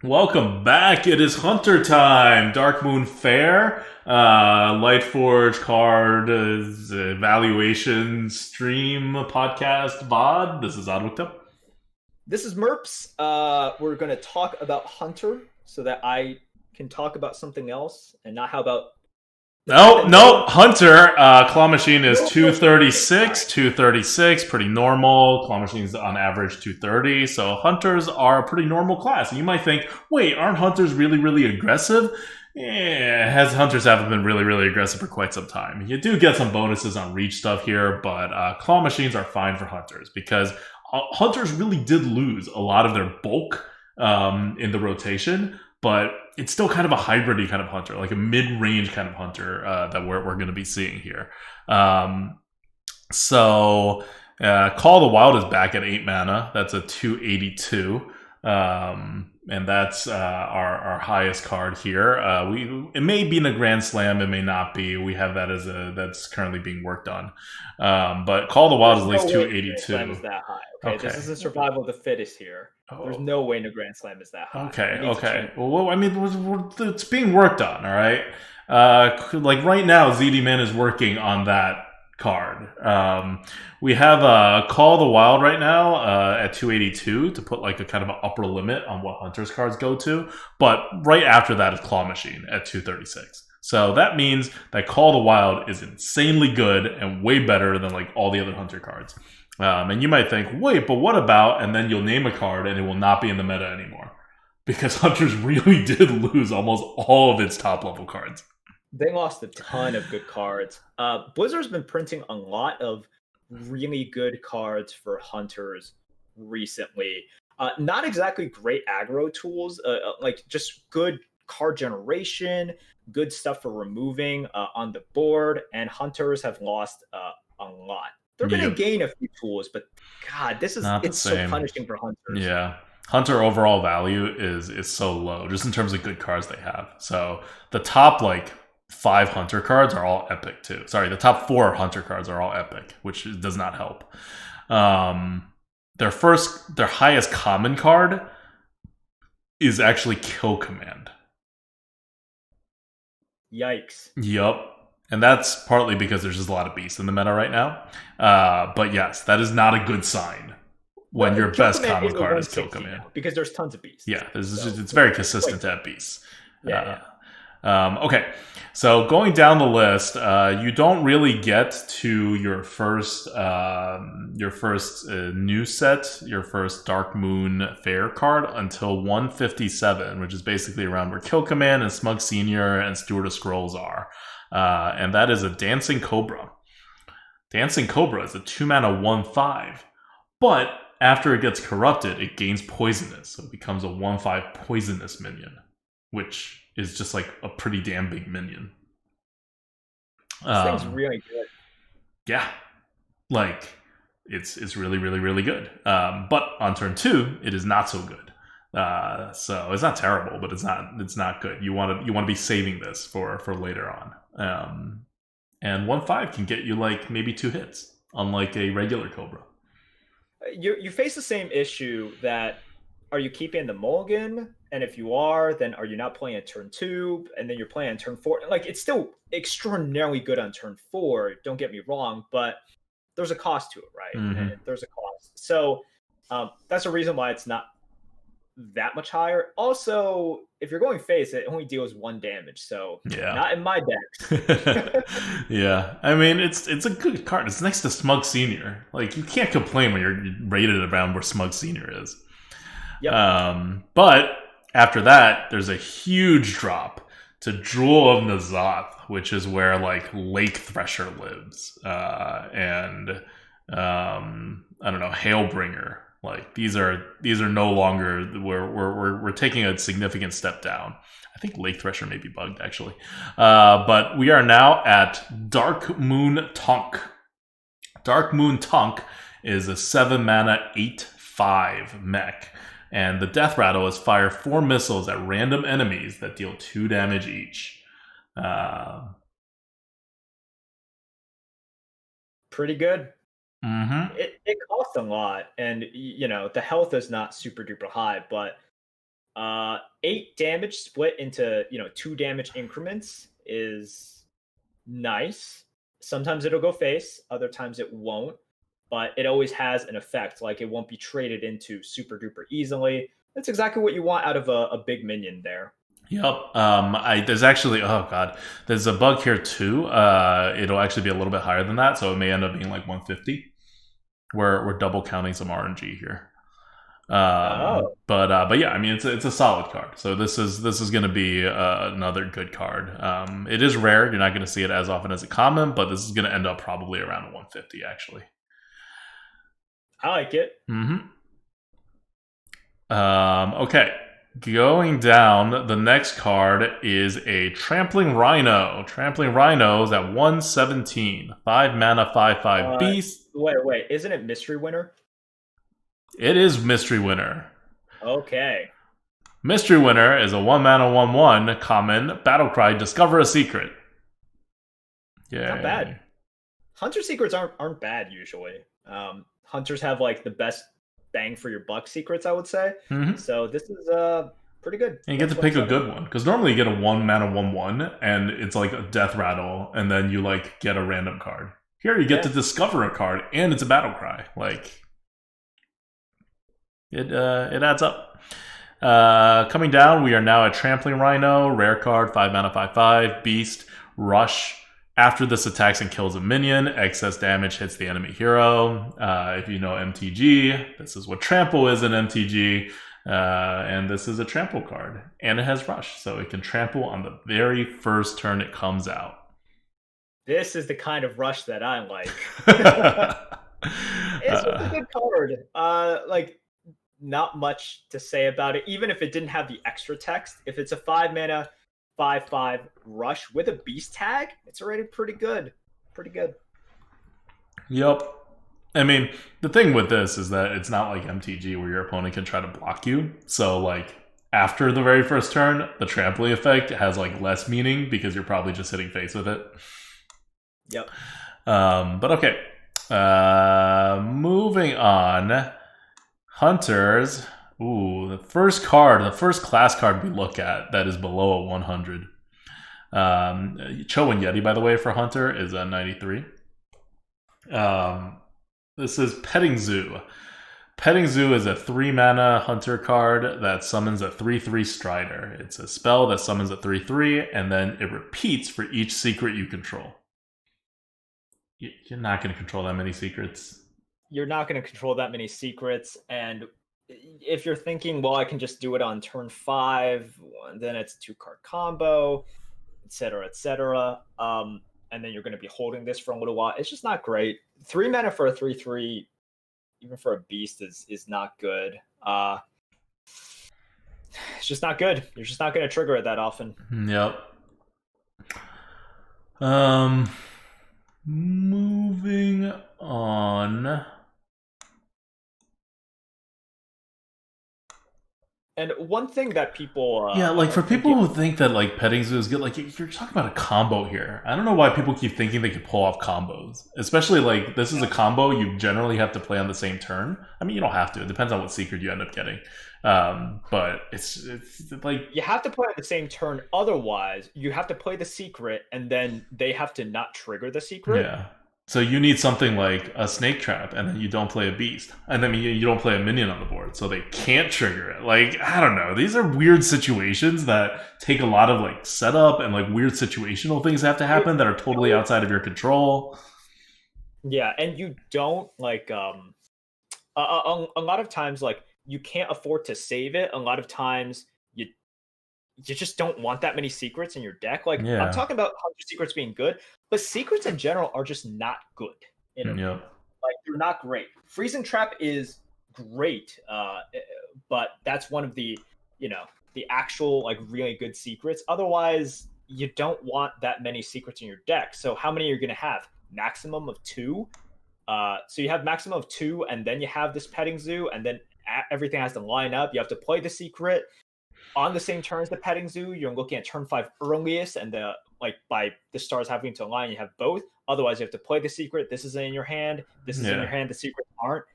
Welcome back. It is Hunter time. Darkmoon Faire, Lightforge card evaluation stream podcast VOD. This is Odd. This is Merps. We're going to talk about Hunter so that I can talk about something else and not how about the fact No, that no, Hunter. Claw Machine is no, okay, all right. 236, pretty normal. Claw Machine's on average 230. So Hunters are a pretty normal class. And you might think, wait, aren't Hunters really, really aggressive? Yeah, has Hunters haven't been really, really aggressive for quite some time. You do get some bonuses on reach stuff here, but Claw Machines are fine for Hunters because Hunters really did lose a lot of their bulk in the rotation, but it's still kind of a hybrid kind of hunter, like a mid-range kind of hunter that we're going to be seeing here. So Call of the Wild is back at 8 mana. That's a 282. And that's our highest card here. It may be in a Grand Slam, it may not be. We have that that's currently being worked on. But Call of the Wild is There's at no least way Grand Slam 282. is that high. Okay, this Okay. isn't survival of the fittest here. There's Oh, no way no Grand Slam is that high. okay, We need to okay. change. Well, I mean, it's being worked on, all right? Like right now, ZD Man is working on that card. We have Call of the Wild right now at 282 to put like a kind of an upper limit on what Hunter's cards go to. But right after that is Claw Machine at 236. So that means that Call of the Wild is insanely good and way better than like all the other Hunter cards. And you might think, wait, but what about? And then you'll name a card and it will not be in the meta anymore. Because Hunters really did lose almost all of its top level cards. They lost a ton of good cards. Blizzard's been printing a lot of really good cards for Hunters recently. Not exactly great aggro tools, like just good card generation, good stuff for removing on the board, and Hunters have lost a lot. They're going to Yep. gain a few tools, but God, Not the it's so same. punishing for Hunters. Yeah. Hunter overall value is so low, just in terms of good cards they have. So the top like 5 Hunter cards are all epic too. Sorry, the top 4 Hunter cards are all epic, which does not help. Their highest common card is actually Kill Command. Yikes. Yup. And that's partly because there's just a lot of beasts in the meta right now. But yes, that is not a good sign when Well, your Kill best Command common is a card is Kill 160 Command. now because there's tons of beasts. Yeah, So it's very it's quite consistent to good. have beasts. Yeah, Uh, yeah. okay, so going down the list, you don't really get to your first new set, your first Darkmoon Faire card until 157, which is basically around where Kill Command and Smug Senior and Steward of Scrolls are, and that is a Dancing Cobra. Dancing Cobra is a 2 mana 1/5, but after it gets corrupted, it gains poisonous, so it becomes a 1/5 poisonous minion, which is just like a pretty damn big minion. This thing's Um, really good. yeah, like it's really really really good. But on turn 2, it is not so good. So it's not terrible, but it's not good. You want to be saving this for later on. And 1/5 can get you like maybe 2 hits, unlike a regular Cobra. You face the same issue that are you keeping the mulligan? And if you are, then are you not playing at turn two? And then you're playing on turn four. Like it's still extraordinarily good on turn four. Don't get me wrong, but there's a cost to it, right? Mm-hmm. There's a cost. So that's a reason why it's not that much higher. Also, if you're going face, it only deals one damage. So Yeah. not in my decks. Yeah, I mean it's a good card. It's next to Smug Senior. Like you can't complain when you're rated around where Smug Senior is. Yep. But after that, there's a huge drop to Jewel of Nazoth, which is where like Lake Thresher lives, and I don't know, Hailbringer. Like these are no longer we're taking a significant step down. I think Lake Thresher may be bugged actually, but we are now at Darkmoon Tonk. Darkmoon Tonk is a 7 mana 8/5 mech, and the death rattle is fire 4 missiles at random enemies that deal 2 damage each. Uh, Pretty good. mm-hmm. It costs a lot, and the health is not super duper high, but 8 damage split into 2 damage increments is nice. Sometimes it'll go face, other times it won't, but it always has an effect. Like it won't be traded into super duper easily. That's exactly what you want out of a big minion there. Yep. There's actually, oh god, there's a bug here too. It'll actually be a little bit higher than that, so it may end up being like 150. We're double counting some RNG here. But yeah, I mean it's a solid card. So this is going to be another good card. It is rare. You're not going to see it as often as a common, but this is going to end up probably around 150 actually. I like it. Okay. Going down, the next card is a Trampling Rhino. Trampling Rhino is at 117. 5 mana, 5/5 beast. Wait. Isn't it Mystery Winner? It is Mystery Winner. Okay. Mystery Winner is a 1 mana, 1/1 common battlecry. Discover a secret. Yeah. Not bad. Hunter secrets aren't bad usually. Hunters have like the best bang for your buck secrets, I would say. So this is pretty good. And you get to pick a good one, because normally you get a 1 mana 1/1 and it's like a death rattle, and then you like get a random card. Here you get to discover a card and it's a battle cry. Like it adds up. Coming down, we are now at Trampling Rhino, rare card, 5 mana 5/5 beast, rush. After this attacks and kills a minion, excess damage hits the enemy hero. If you know MTG, this is what trample is in MTG. And this is a trample card. And it has rush, so it can trample on the very first turn it comes out. This is the kind of rush that I like. It's a good card. Like, not much to say about it, even if it didn't have the extra text. If it's a 5 mana 5/5 rush with a beast tag, it's already pretty good. Pretty good. Yep. I mean, the thing with this is that it's not like MTG where your opponent can try to block you. So, like, after the very first turn, the trampling effect has, like, less meaning because you're probably just hitting face with it. Yep. But okay. Moving on. Hunters. Ooh, the first class card we look at that is below a 100. Cho and Yeti, by the way, for Hunter is a 93. This is Petting Zoo. Petting Zoo is a 3 mana Hunter card that summons a 3/3 Strider. It's a spell that summons a 3/3, and then it repeats for each secret you control. You're not going to control that many secrets. You're not going to control that many secrets, and if you're thinking, well, I can just do it on turn 5, then it's a 2-card combo, etc., etc. And then you're going to be holding this for a little while. It's just not great. 3 mana for a 3/3, even for a beast, is not good. It's just not good. You're just not going to trigger it that often. Yep. Moving on. And one thing that people... like for people who think that like Petting Zoo is good, like you're talking about a combo here. I don't know why people keep thinking they can pull off combos. Especially like this is a combo you generally have to play on the same turn. I mean, you don't have to. It depends on what secret you end up getting. But it's like... You have to play on the same turn. Otherwise, you have to play the secret and then they have to not trigger the secret. Yeah. So you need something like a snake trap, and then you don't play a beast, and then you don't play a minion on the board, so they can't trigger it. Like, I don't know. These are weird situations that take a lot of like setup and like weird situational things have to happen that are totally outside of your control. Yeah, and you don't like a lot of times like you can't afford to save it. A lot of times you just don't want that many secrets in your deck. Like I'm talking about Hunter secrets being good, but secrets in general are just not good. Like they're not great. Freezing Trap is great, but that's one of the the actual like really good secrets. Otherwise, you don't want that many secrets in your deck. So how many are you going to have? Maximum of 2. So you have maximum of 2, and then you have this Petting Zoo, and then everything has to line up. You have to play the secret on the same turn as the Petting Zoo. You're looking at turn 5 earliest, and by the stars having to align, you have both. Otherwise, you have to play the secret. This is in your hand. This is in your hand. The secrets aren't.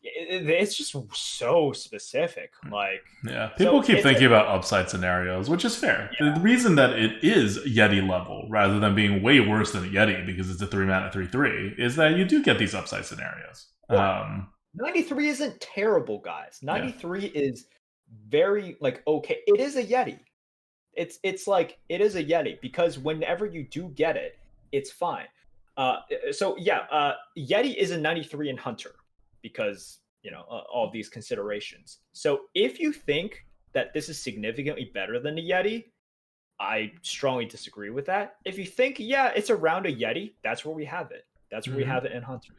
It's just so specific. Like, Yeah, people so keep it's thinking about upside scenarios, which is fair. The yeah, reason that it is Yeti level rather than being way worse than a Yeti because it's a 3 mana 3/3 is that you do get these upside scenarios. yeah. 93 isn't terrible, guys. Yeah. 93 is very like okay. It is a Yeti. It's like it is a Yeti because whenever you do get it, it's fine. So yeah, Yeti is a 93 in Hunter because all these considerations. So if you think that this is significantly better than the Yeti, I strongly disagree with that. If you think yeah, it's around a Yeti, that's where we have it. That's where we Mhm. have it in Hunter.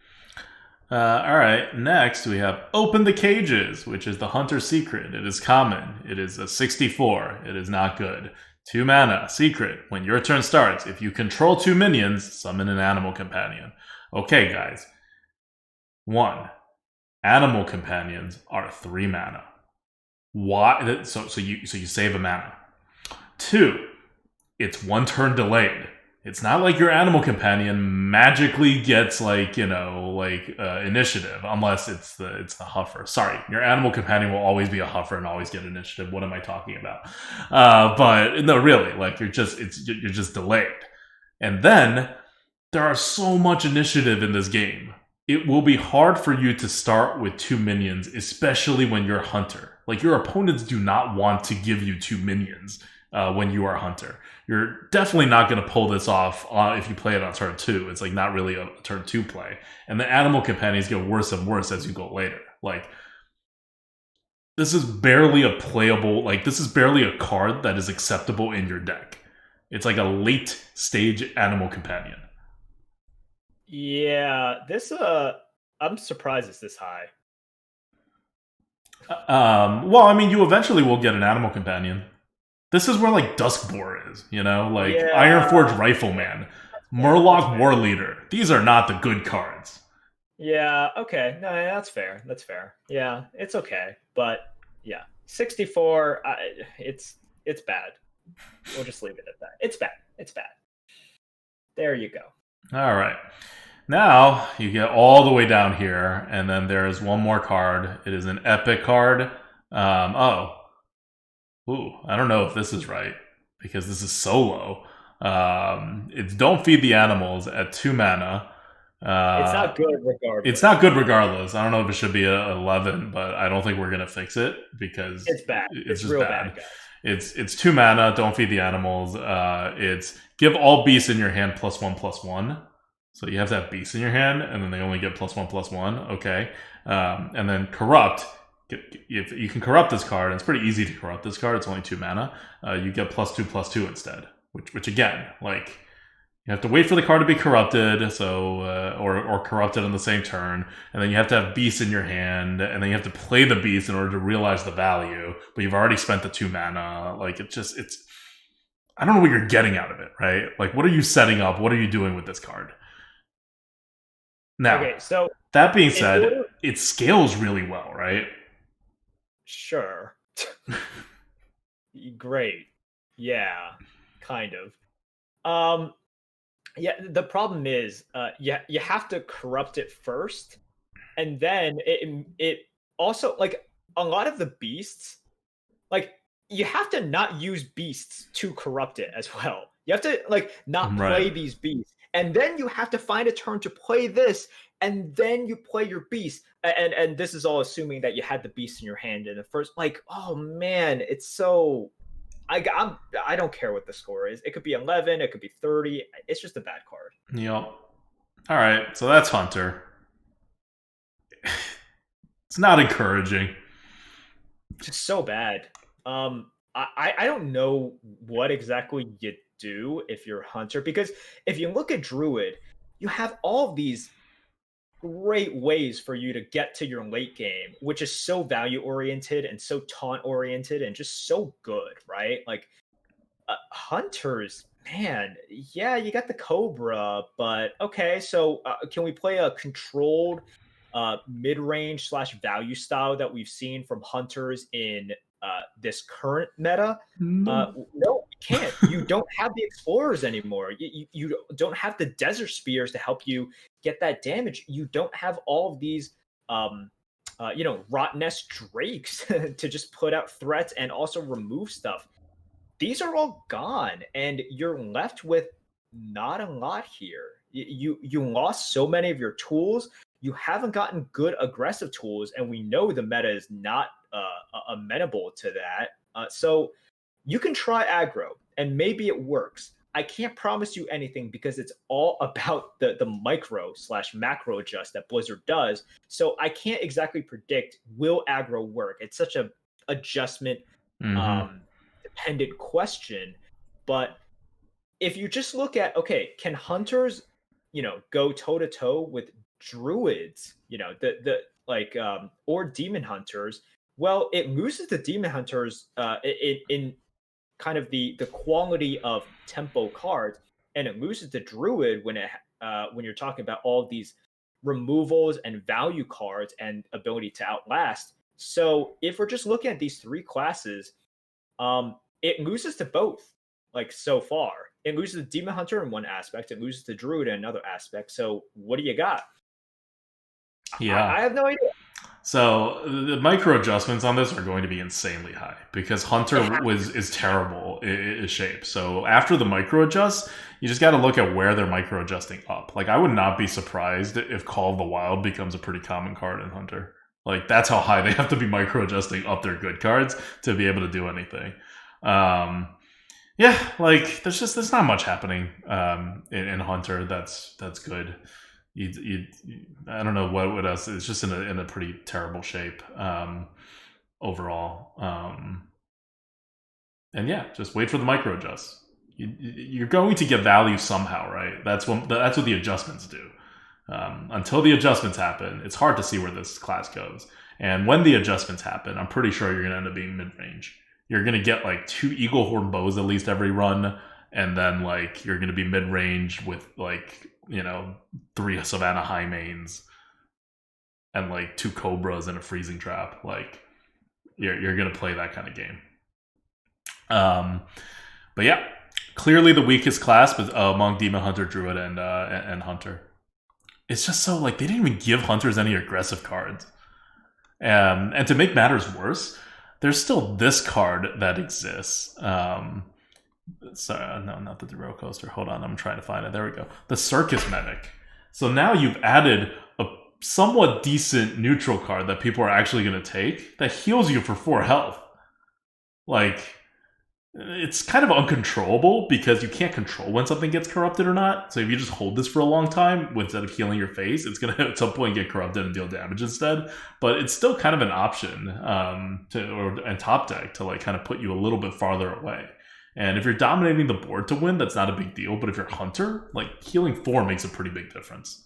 All right, next we have Open the Cages, which is the Hunter's Secret. It is common. It is a 64. It is not good. 2 mana, secret. When your turn starts, if you control 2 minions, summon an animal companion. Okay, guys. 1. Animal companions are 3 mana. Why? So you save a mana. 2. It's 1 turn delayed. It's not like your animal companion magically gets initiative unless it's the huffer. Sorry, your animal companion will always be a huffer and always get initiative. What am I talking about? But no, really, like you're just delayed. And then there are so much initiative in this game. It will be hard for you to start with 2 minions, especially when you're a hunter. Like your opponents do not want to give you 2 minions when you are a hunter. You're definitely not going to pull this off if you play it on turn 2. It's like not really a turn 2 play. And the animal companions get worse and worse as you go later. Like, this is barely a playable, like, this is barely a card that is acceptable in your deck. It's like a late stage animal companion. Yeah, this I'm surprised it's this high. Well, I mean, you eventually will get an animal companion. This is where like Duskboar is, like Yeah, Ironforge Rifleman, that's Murloc fair. War Leader. These are not the good cards. Yeah, okay. No, that's fair. That's fair. Yeah, it's okay. But yeah, 64 it's bad. We'll just leave it at that. It's bad. It's bad. There you go. All right. Now you get all the way down here, and then there is one more card. It is an epic card. I don't know if this is right because this is solo. It's Don't Feed the Animals at 2 mana. It's Uh, not good it's regardless. not good regardless. I don't know if it should be a 11, but I don't think we're gonna fix it because It's bad. it's It's just real bad, bad. guys. It's 2 mana. Don't feed the animals. It's give all beasts in your hand +1/+1. So you have to have beasts in your hand, and then they only get +1/+1. Okay, and then corrupt. If you can corrupt this card, and it's pretty easy to corrupt this card. It's only 2 mana. You get +2/+2 instead. Which again, like you have to wait for the card to be corrupted, so or corrupted on the same turn, and then you have to have beasts in your hand, and then you have to play the beast in order to realize the value. But you've already spent the 2 mana. Like it's. I don't know what you're getting out of it, right? Like, what are you setting up? What are you doing with this card? Now, Okay, so that being in said, order it scales really well, right? sure. Great. Yeah, kind of. Um yeah, the problem is you have to corrupt it first and then it also like a lot of the beasts like you have to not use beasts to corrupt it as well. You have to like not Right. play these beasts and then you have to find a turn to play this and then you play your beast and this is all assuming that you had the beast in your hand in the first like oh man it's so I don't care what the score is. It could be 11, it could be 30. It's just a bad card. Yep. All right. So that's Hunter. It's not encouraging. Just so bad. I don't know what exactly you do if you're a hunter because if you look at druid, you have all of these great ways for you to get to your late game, which is so value oriented and so taunt oriented and just so good, right? Like hunters, man, yeah, you got the Cobra, but okay, so can we play a controlled mid-range slash value style that we've seen from hunters in this current meta? No. No, you can't. You don't have the explorers anymore. You don't have the desert spears to help you get that damage. You don't have all of these um, rot nest drakes to just put out threats and also remove stuff. These are all gone, and you're left with not a lot here. You lost so many of your tools. You haven't gotten good aggressive tools, and we know the meta is not amenable to that. So you can try aggro, and maybe it works. I can't promise you anything because it's all about the micro slash macro adjust that Blizzard does. So I can't exactly predict will aggro work. It's such a adjustment dependent question. But if you just look at, okay, can hunters, go toe to toe with druids, or demon hunters? Well, it loses the demon hunters in kind of the quality of tempo cards, and it loses the druid when you're talking about all of these removals and value cards and ability to outlast. So if we're just looking at these three classes, it loses to both. Like so far, it loses the demon hunter in one aspect, it loses the druid in another aspect. So what do you got? Yeah, I have no idea. So the micro adjustments on this are going to be insanely high because Hunter is terrible in shape. So after the micro adjust, you just got to look at where they're micro adjusting up. Like I would not be surprised if Call of the Wild becomes a pretty common card in Hunter. Like that's how high they have to be micro adjusting up their good cards to be able to do anything. Yeah, like there's not much happening in Hunter that's good. I don't know what else. It's just in a pretty terrible shape overall. And yeah, just wait for the micro adjust. You're going to get value somehow, right? That's what the adjustments do. Until the adjustments happen, it's hard to see where this class goes. And when the adjustments happen, I'm pretty sure you're going to end up being mid range. You're going to get like 2 Eagle Horn bows at least every run, and then like you're going to be mid range with like 3 Savannah High Mains and like 2 Cobras and a freezing trap. Like you're gonna play that kind of game. But yeah, clearly the weakest class, but among Demon Hunter, Druid, and Hunter. It's just so like they didn't even give Hunters any aggressive cards. And to make matters worse, there's still this card that exists. Sorry, no, not the roller coaster. Hold on, I'm trying to find it. There we go. The Circus Medic. So now you've added a somewhat decent neutral card that people are actually going to take that heals you for 4 health. Like, it's kind of uncontrollable because you can't control when something gets corrupted or not. So if you just hold this for a long time instead of healing your face, it's going to at some point get corrupted and deal damage instead. But it's still kind of an option and top deck to like kind of put you a little bit farther away. And if you're dominating the board to win, that's not a big deal. But if you're Hunter, like healing 4 makes a pretty big difference.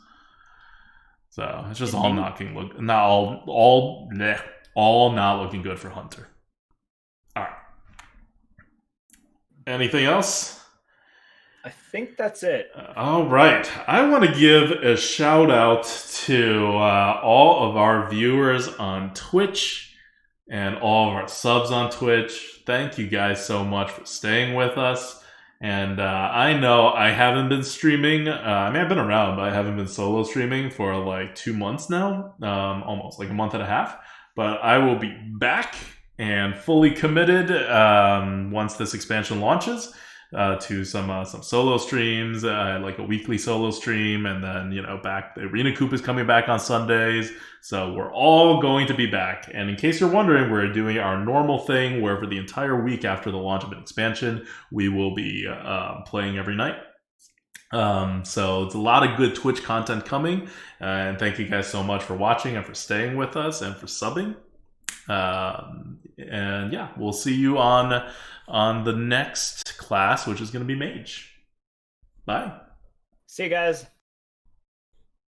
So it's just all not looking good for Hunter. All right. Anything else? I think that's it. All right. I want to give a shout out to all of our viewers on Twitch and all of our subs on Twitch. Thank you guys so much for staying with us. And I know I haven't been streaming. I mean, I've been around, but I haven't been solo streaming for like 2 months now. Almost like a month and a half. But I will be back and fully committed once this expansion launches to some solo streams, like a weekly solo stream, and then back. The Arena Coop is coming back on Sundays, so we're all going to be back. And in case you're wondering, we're doing our normal thing where for the entire week after the launch of an expansion, we will be playing every night. So it's a lot of good Twitch content coming, and thank you guys so much for watching and for staying with us and for subbing. And yeah, we'll see you on the next class, which is going to be Mage. Bye. See you guys.